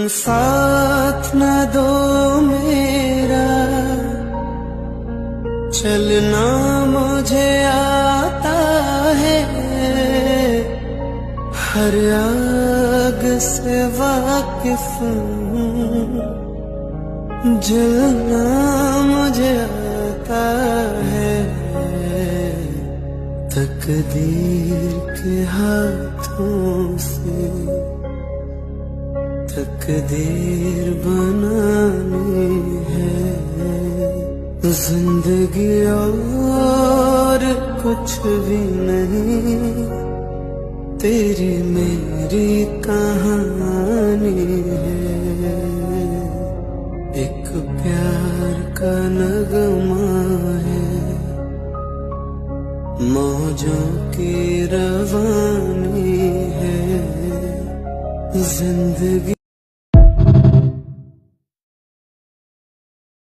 साथ न दो मेरा, चलना मुझे आता है, हर आग से वाकिफ हूँ, जलना मुझे आता है। तकदीर के हाथों से तकदीर बनानी है, जिंदगी और कुछ भी नहीं, तेरी मेरी कहानी है। एक प्यार का नगमा है, मौजों की रवानी है, जिंदगी